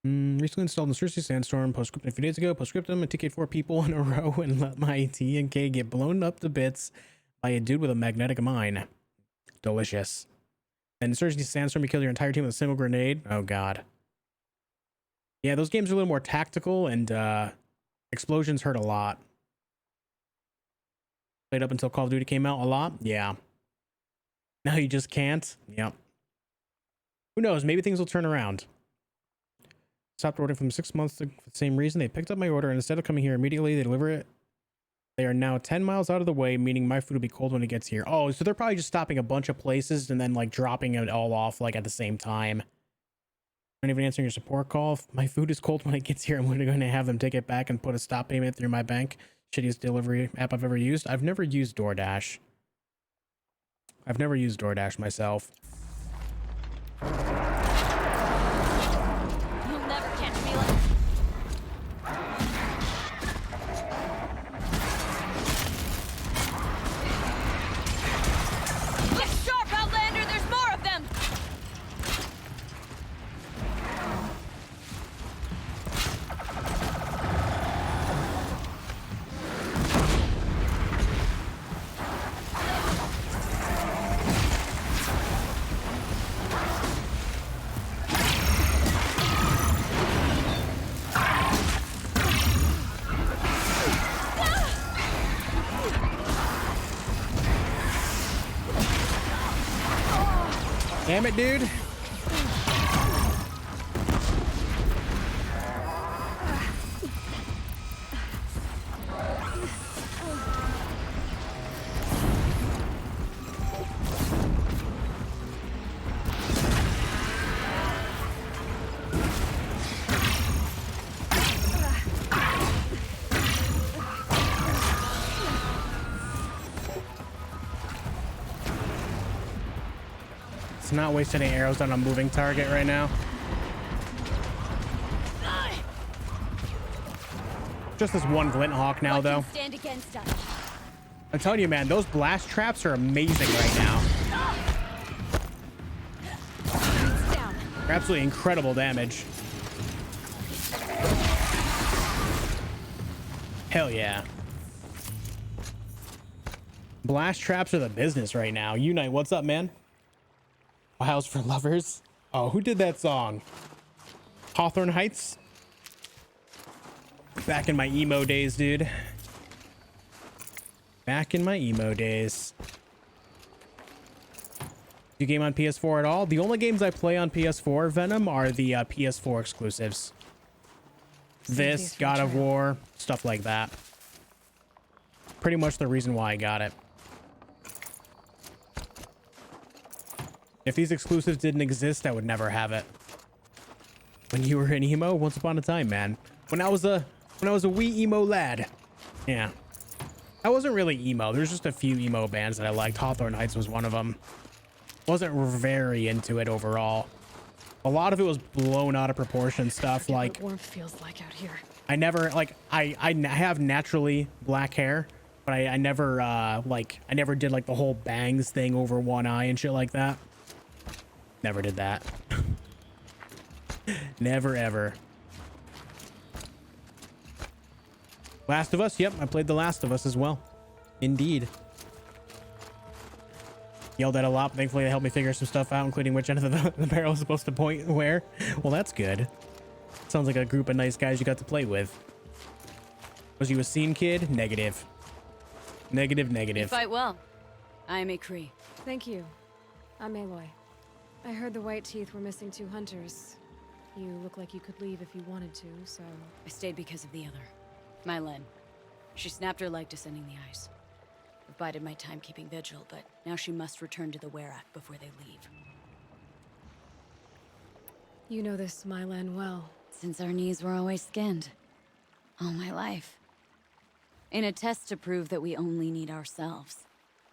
S1: Recently installed in Cersei Sandstorm, Postscriptum a few days ago. Postscriptum, I TK'd 4 people in a row and let my T and K get blown up to bits by a dude with a magnetic mine. Delicious. And in Cersei Sandstorm, you kill your entire team with a single grenade. Oh, God. Yeah, those games are a little more tactical, and explosions hurt a lot. Played up until Call of Duty came out a lot? Yeah. Now you just can't? Yep. Who knows? Maybe things will turn around. Stopped ordering for them 6 months for the same reason. They picked up my order, and instead of coming here immediately, they deliver it. They are now 10 miles out of the way, meaning my food will be cold when it gets here. Oh, so they're probably just stopping a bunch of places and then like dropping it all off like at the same time. Not even answering your support call. If my food is cold when it gets here, I'm going to have them take it back and put a stop payment through my bank. Shittiest delivery app I've ever used. I've never used DoorDash. I've never used DoorDash myself.
S10: You'll never catch me like... Get sharp, Outlander! There's more of them!
S1: Damn it, dude. Not waste any arrows on a moving target right now. Just this one glint hawk now, though.
S10: Stand against us.
S1: I'm telling you, man, those blast traps are amazing right now. They're absolutely incredible damage. Hell yeah. Blast traps are the business right now. Unite, what's up, man? House for Lovers. Oh, who did that song? Hawthorne Heights? Back in my emo days, dude. Back in my emo days. Do you game on PS4 at all? The only games I play on PS4, Venom, are the PS4 exclusives. this, God of War, stuff like that. Pretty much the reason why I got it. If these exclusives didn't exist, I would never have it. When you were an emo, once upon a time, man. When I was a wee emo lad. Yeah. I wasn't really emo. There's just a few emo bands that I liked. Hawthorne Heights was one of them. Wasn't very into it overall. A lot of it was blown out of proportion stuff. Like,
S2: what warmth feels like out here.
S1: I never, like, I have naturally black hair, but I never, like, I never did, like, the whole bangs thing over one eye and shit like that. Never did that. Never, ever. Last of Us? Yep, I played The Last of Us as well. Indeed. Yelled at a lot, but thankfully they helped me figure some stuff out, including which end of the barrel is supposed to point where. Well, that's good. Sounds like a group of nice guys you got to play with. Was you a scene kid? Negative. Negative, negative.
S10: You fight well. I'm Cree.
S2: Thank you. I'm Aloy. I heard the White Teeth were missing 2 hunters. You look like you could leave if you wanted to, so...
S10: I stayed because of the other. Mylen. She snapped her leg descending the ice. I've bided my time keeping vigil, but now she must return to the Werak before they leave.
S2: You know this Mylan well.
S10: Since our knees were always skinned. All my life. In a test to prove that we only need ourselves.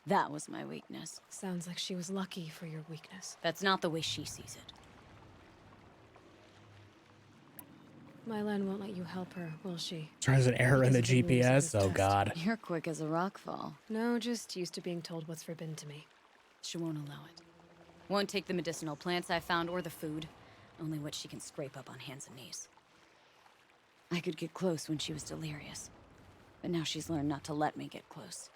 S10: That was my weakness.
S2: Sounds like she was lucky for your weakness.
S10: That's not the way she sees it.
S2: Mylan won't let you help her, will she?
S1: There's an error in the GPS. Oh, God.
S10: You're quick as a rockfall.
S2: No, just used to being told what's forbidden to me.
S10: She won't allow it. Won't take the medicinal plants I found or the food. Only what she can scrape up on hands and knees. I could get close when she was delirious. But now she's learned not to let me get close.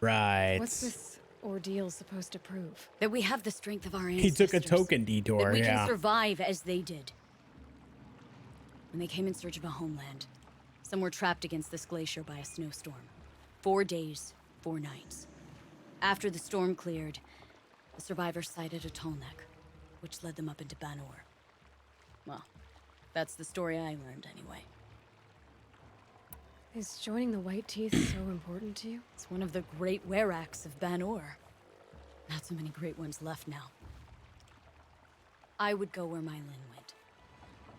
S1: Right.
S2: What's this ordeal supposed to prove?
S10: That we have the strength of our
S1: He
S10: ancestors.
S1: took a token detour,
S10: that we
S1: yeah.
S10: can survive as they did. When they came in search of a homeland, some were trapped against this glacier by a snowstorm. 4 days, 4 nights. After the storm cleared, the survivors sighted a tall neck, which led them up into Banor. Well, that's the story I learned anyway.
S2: Is joining the White Teeth so important to you?
S10: It's one of the great Weraks of Banor. Not so many great ones left now. I would go where Mylen went.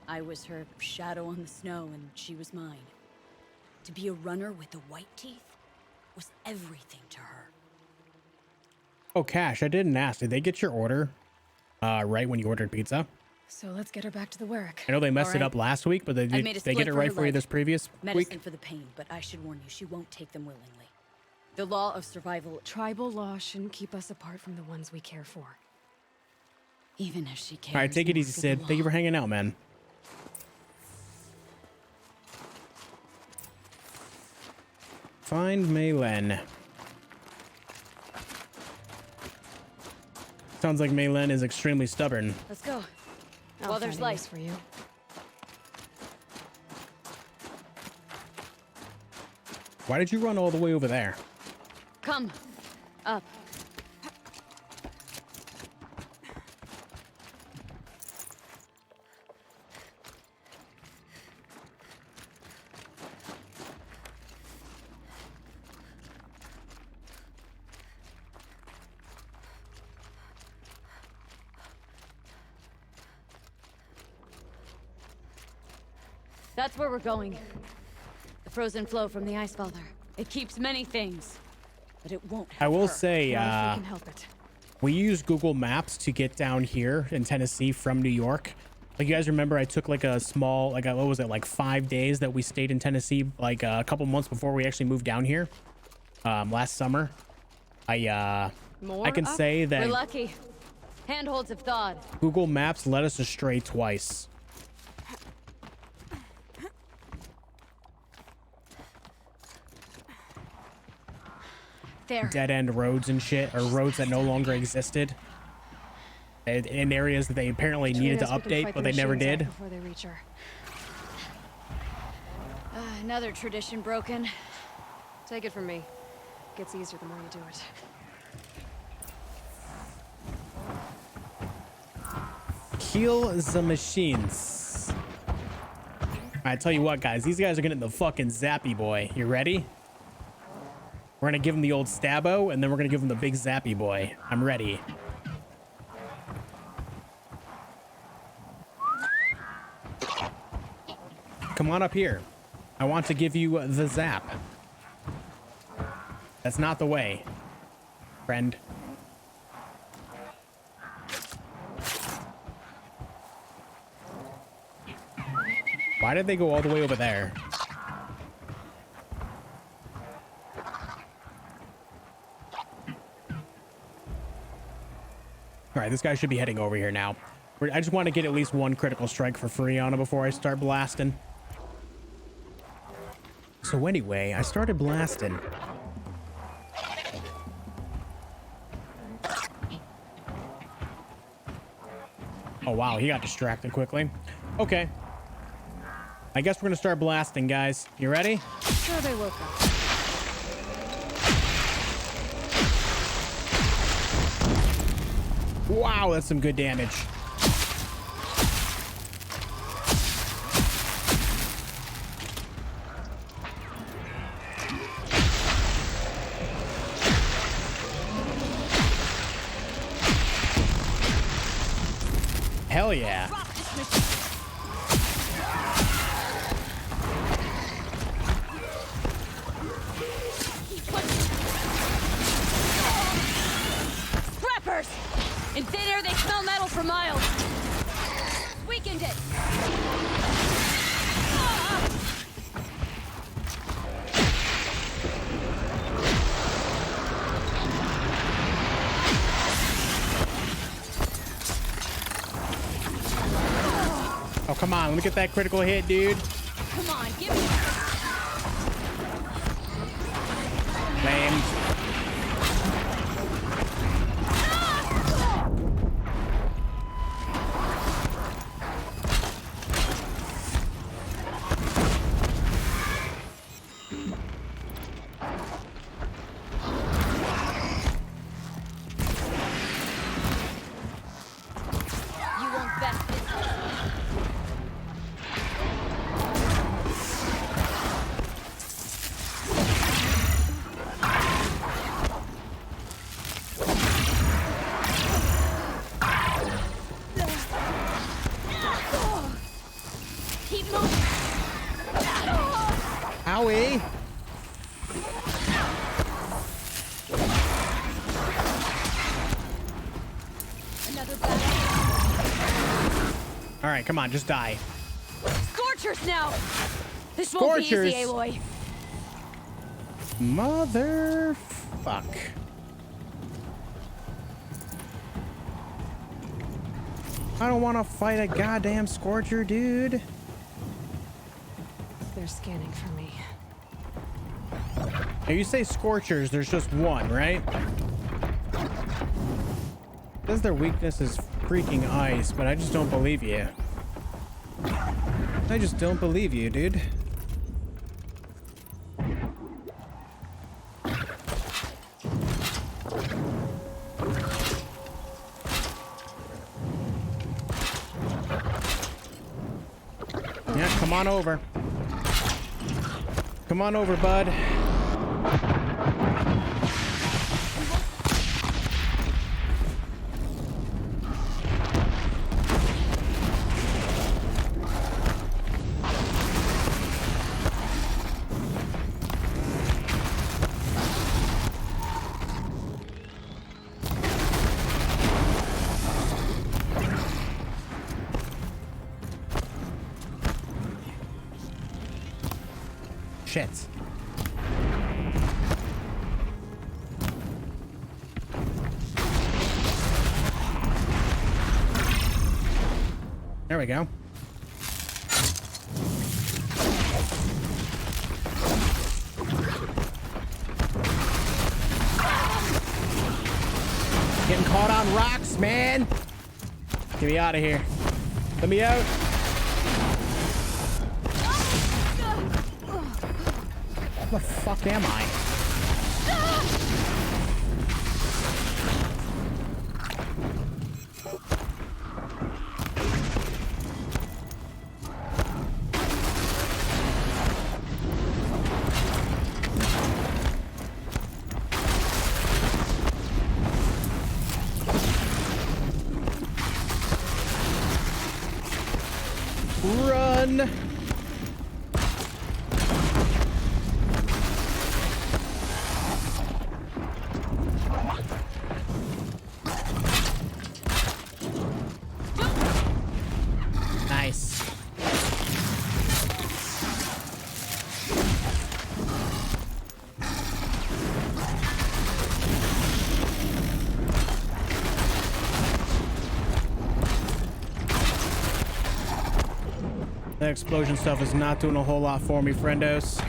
S10: I was her shadow on the snow, and she was mine. To be a runner with the White Teeth was everything to her.
S1: Oh, Cash, I didn't ask. Did they get your order right when you ordered pizza?
S2: So let's get her back to the Werak.
S1: I know they messed
S10: All
S1: it
S10: right.
S1: up last week, but they
S10: I made a
S1: get
S10: split
S1: it
S10: for
S1: right
S10: her
S1: for you
S10: leg.
S1: this previous
S10: Medicine
S1: week?
S10: for the pain, but I should warn you, she won't take them willingly. The law of survival,
S2: Tribal law shouldn't keep us apart from the ones we care for.
S10: even if she cares.
S1: All right, take it
S10: more
S1: easy,
S10: for the
S1: Sid. Thank you
S10: law.
S1: for hanging out, man. Find Maylen. Sounds like Maylen is extremely stubborn.
S10: Let's go.
S2: I'll
S10: While there's
S2: find a
S10: light.
S2: use for you.
S1: Why did you run all the way over there?
S10: Come. Up. That's where we're going. The frozen flow from the Ice Father. It keeps many things, but it won't
S1: I
S10: have
S1: will
S10: her.
S1: say,
S2: Well, if we can help it.
S1: we used Google Maps to get down here in Tennessee from New York. Like, you guys remember I took like a small, like, what was it, like 5 days that we stayed in Tennessee, like a couple months before we actually moved down here, last summer. I can
S2: up?
S1: say
S10: We're
S1: that
S10: lucky. Handholds have thawed.
S1: Google Maps led us astray twice.
S10: There.
S1: Dead end roads and shit, or roads that no longer existed. In areas that they apparently needed to
S2: Between us, we can
S1: update,
S2: fight
S1: but
S2: the
S1: they never
S2: machines out
S1: did.
S2: Before they reach her.
S10: Another tradition broken.
S2: Take it from me. Gets easier the more you do it.
S1: Kill the machines. I tell you what, guys, these guys are getting the fucking zappy boy. You ready? We're gonna give him the old stabbo, and then we're gonna give him the big zappy boy. I'm ready. Come on up here. I want to give you the zap. That's not the way, friend. Why did they go all the way over there? All right, this guy should be heading over here now. I just want to get at least one critical strike for free on him before I start blasting. So anyway, I started blasting. Oh, wow, he got distracted quickly. Okay. I guess we're gonna start blasting, guys. You ready?
S2: So they woke up.
S1: Wow, that's some good damage. Hell yeah.
S10: Scrappers! In thin air, they smell metal for miles. Weakened it.
S1: Oh, come on. Let me get that critical hit, dude.
S10: Come on, give me.
S1: Lame.
S10: You won't best this. Keep moving.
S1: Owie.
S10: Another battle.
S1: All right, come on, just die.
S10: Scorchers now. This won't be
S1: Scorchers.
S10: easy, Aloy.
S1: Motherfuck. I don't want to fight a goddamn Scorcher, dude.
S2: They're scanning for me.
S1: Now you say Scorchers, there's just one, right? Says their weakness is freaking ice, but I just don't believe you. I just don't believe you, dude. Yeah, come on over. Come on over, bud. Shit. There we go. Getting caught on rocks, man. Get me out of here. Let me out. Where the fuck am I? run. Nice. That explosion stuff is not doing a whole lot for me, friendos.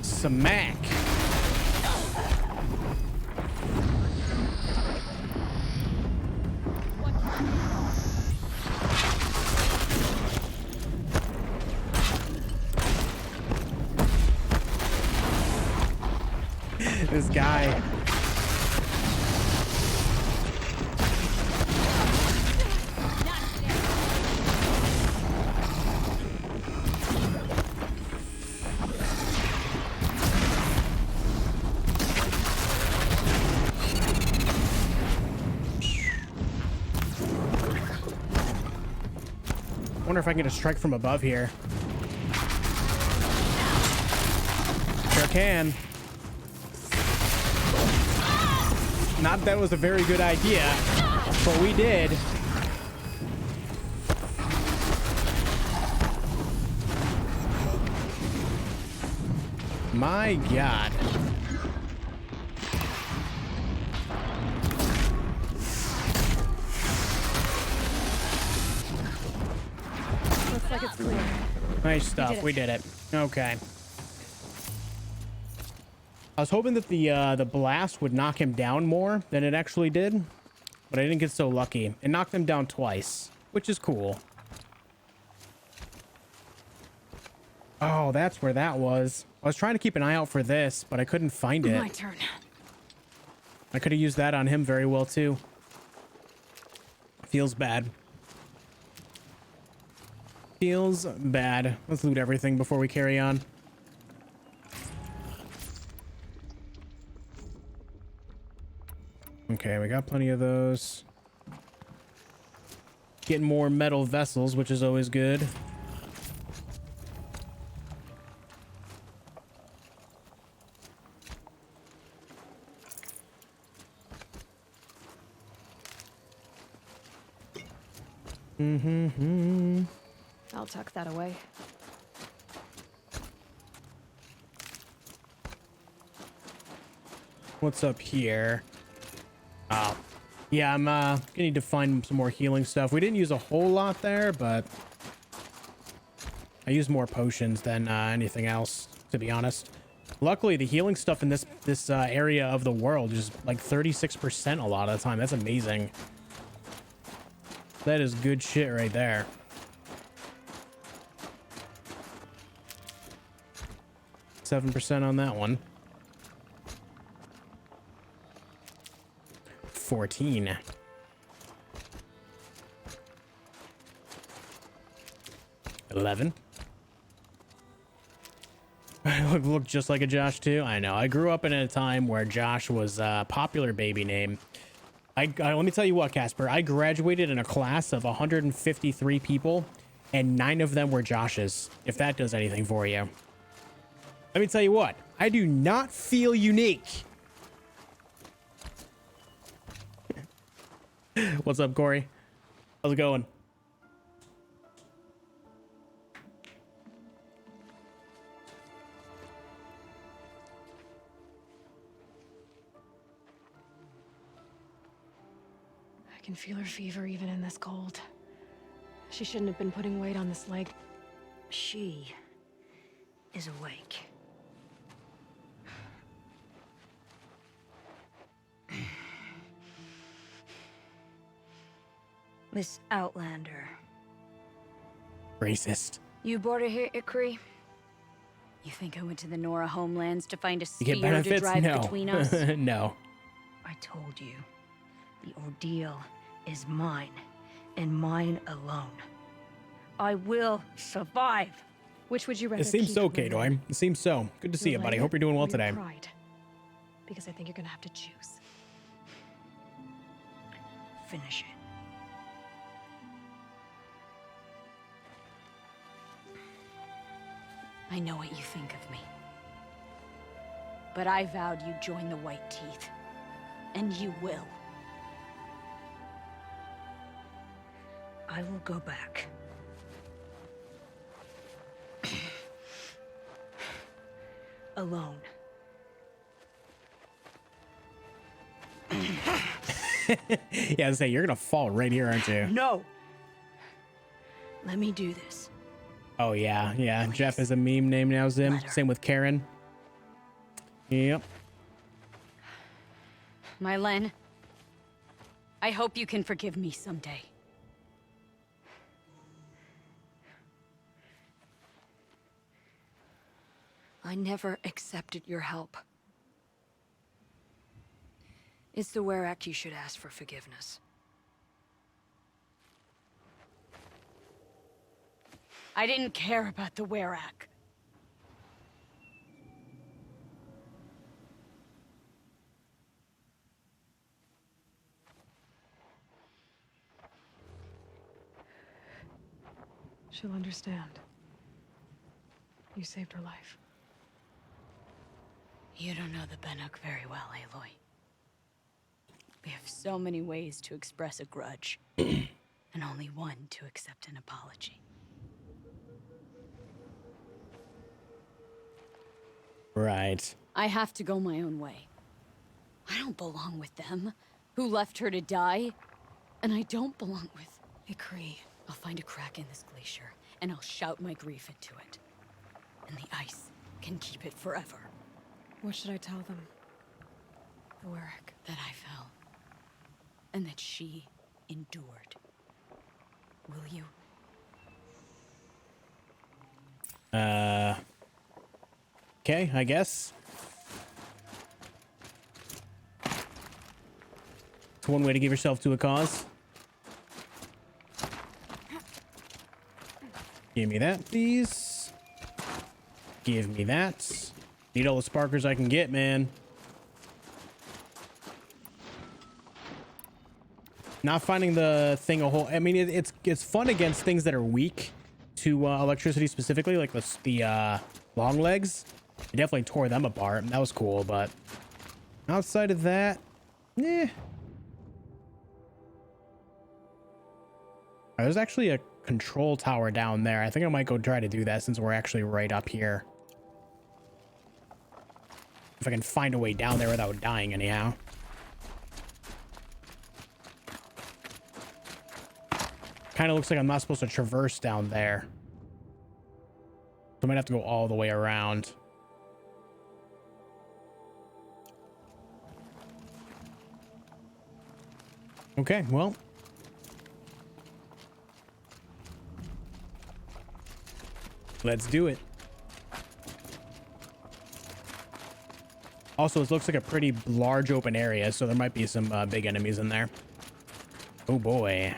S1: Smack. This guy. Wonder if I can get a strike from above here. Sure can. Not that was a very good idea, but we did. My God.
S2: Looks like it's clear.
S1: Nice stuff. We did it. Okay. I was hoping that the blast would knock him down more than it actually did, but I didn't get so lucky. It knocked him down twice, which is cool. Oh, that's where that was. I was trying to keep an eye out for this, but I couldn't find it.
S2: My turn.
S1: I could have used that on him very well too. Feels bad. Feels bad. Let's loot everything before we carry on. Okay, we got plenty of those. Getting more metal vessels, which is always good.
S2: I'll tuck that away.
S1: What's up here? Oh, yeah, I'm gonna need to find some more healing stuff. We didn't use a whole lot there, but I used more potions than anything else, to be honest. Luckily, the healing stuff in this area of the world is like 36% a lot of the time. That's amazing. That is good shit right there. %7 on that one. 14. $11. I look just like a Josh too. I know. I grew up in a time where Josh was a popular baby name. Let me tell you what, Casper. I graduated in a class of 153 people, and 9 of them were Joshes. If that does anything for you. Let me tell you what. I do not feel unique. What's up, Corey? How's it going?
S2: I can feel her fever even in this cold. She shouldn't have been putting weight on this leg.
S10: She is awake. Miss Outlander.
S1: Racist.
S10: You brought her here, Ikri? You think I went to the Nora homelands to find a
S1: You get
S10: sphere to
S1: benefits?
S10: drive
S1: No.
S10: between us?
S1: No.
S10: I told you. The ordeal is mine, and mine alone.
S11: I will survive.
S2: Which would you rather
S1: It seems
S2: keep,
S1: so,
S2: my lord?
S1: Kadoy. It seems so. Good to see you,
S2: Your
S1: buddy.
S2: land
S1: Hope you're doing well
S2: or your
S1: today.
S2: pride? Because I think you're gonna have to choose.
S11: Finish it.
S10: I know what you think of me. But I vowed you'd join the White Teeth. And you will.
S11: I will go back. Alone.
S1: Yeah, I say you're gonna fall right here, aren't you?
S11: No! Let me do this.
S1: Oh yeah, yeah. Jeff is a meme name now, Zim.
S11: Let her.
S1: Same with Karen. Yep.
S10: Mylen, I hope you can forgive me someday.
S2: I never accepted your help. It's the Werak you should ask for forgiveness.
S10: I didn't care about the Werak.
S2: She'll understand. You saved her life.
S10: You don't know the Banuk very well, Aloy. We have so many ways to express a grudge, and only one to accept an apology.
S1: Right.
S10: I have to go my own way. I don't belong with them, who left her to die. And I don't belong with...
S2: Ikri.
S10: I'll find a crack in this glacier, and I'll shout my grief into it. And the ice can keep it forever.
S2: What should I tell them? The Werak.
S10: That I fell. And that she endured. Will you?
S1: Okay, I guess. It's one way to give yourself to a cause. Give me that, please. Give me that. Need all the sparkers I can get, man. Not finding the thing a whole... I mean, it's fun against things that are weak to electricity specifically, like the long legs. I definitely tore them apart. That was cool, but outside of that, eh. There's actually a control tower down there. I think I might go try to do that since we're actually right up here. If I can find a way down there without dying anyhow. Kind of looks like I'm not supposed to traverse down there. So I might have to go all the way around. Okay, well. Let's do it. Also, this looks like a pretty large open area, so there might be some big enemies in there. Oh boy.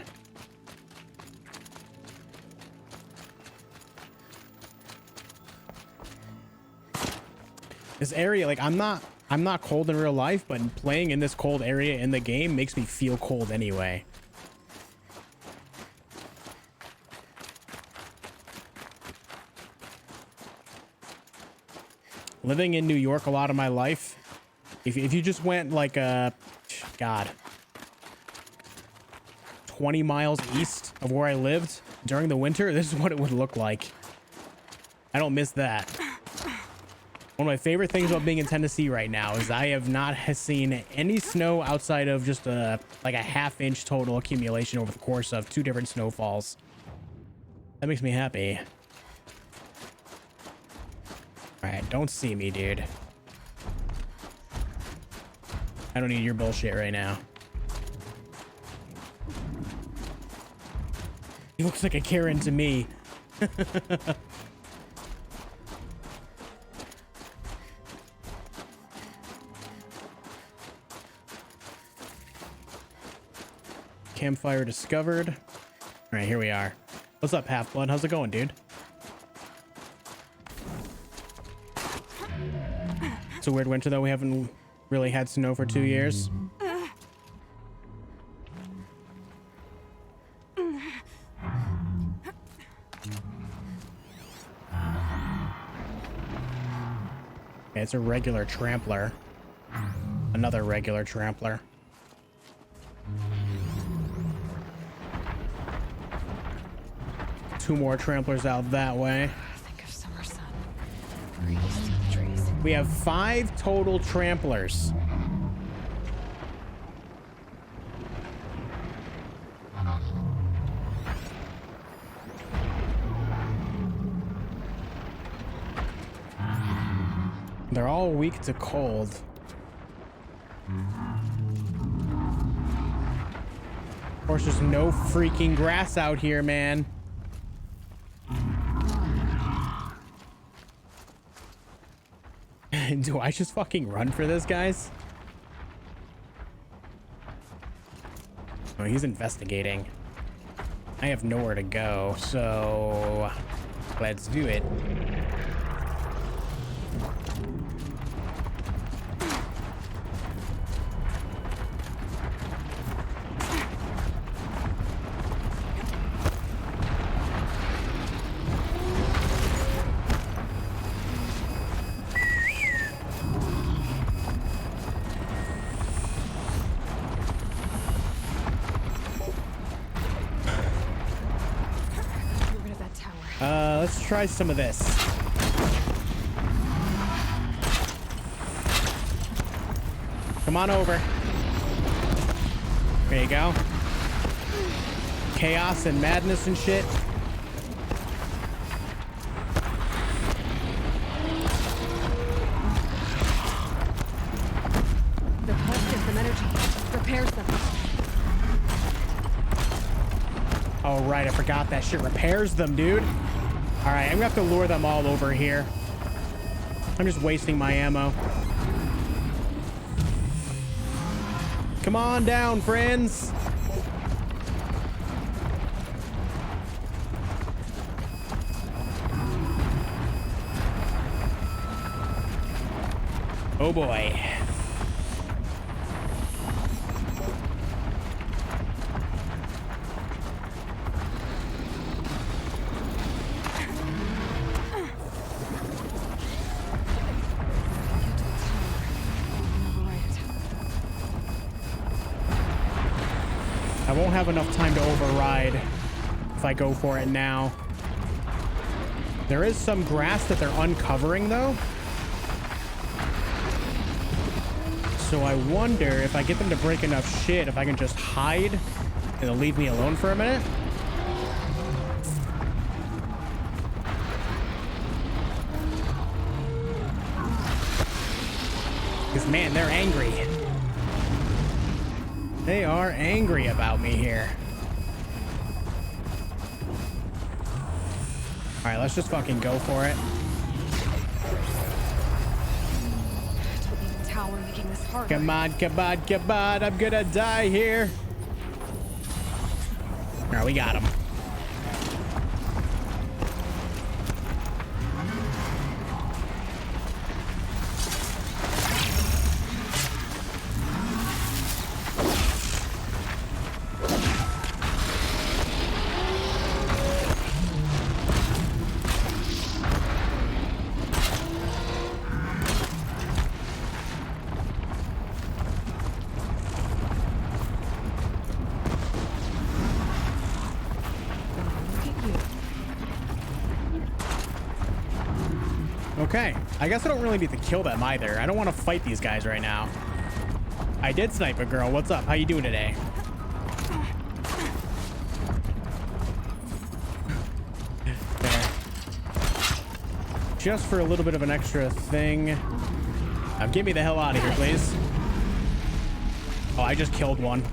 S1: This area, like, I'm not cold in real life, but playing in this cold area in the game makes me feel cold anyway. Living in New York a lot of my life, if you just went like God, 20 miles east of where I lived during the winter, this is what it would look like. I don't miss that. One of my favorite things about being in Tennessee right now is I have not seen any snow outside of just like a half-inch total accumulation over the course of 2 different snowfalls. That makes me happy. All right, don't see me, dude. I don't need your bullshit right now. He looks like a Karen to me. Campfire discovered. All right, here we are. What's up, Half-Blood? How's it going, dude? It's a weird winter, though. We haven't really had snow for 2 years. Okay, it's a regular trampler. Another regular trampler. Two more tramplers out that way.
S2: Think of summer sun. Breeze through the trees.
S1: We have 5 total tramplers. They're all weak to cold. Of course, there's no freaking grass out here, man. Do I just fucking run for this, guys? Oh, he's investigating. I have nowhere to go, so let's do it. Let's try some of this. Come on over. There you go. Chaos and madness and shit.
S2: The pulse gives them energy, repairs them.
S1: Oh, right. I forgot that shit repairs them, dude. All right, I'm gonna have to lure them all over here. I'm just wasting my ammo. Come on down, friends. Oh boy. I won't have enough time to override if I go for it now. There is some grass that they're uncovering, though. So I wonder if I get them to break enough shit, if I can just hide and they'll leave me alone for a minute. Because, man, they're angry. They are angry about me here. All right, let's just fucking go for it.
S2: Tower making this harder.
S1: Come on, come on, come on. I'm gonna die here. All right, we got him. Okay, I guess I don't really need to kill them either. I don't want to fight these guys right now. I did snipe a girl. What's up? How you doing today? There. Just for a little bit of an extra thing. Get me the hell out of here, please. Oh, I just killed one.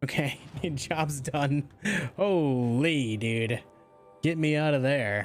S1: Okay, job's done. Holy, dude. Get me out of there.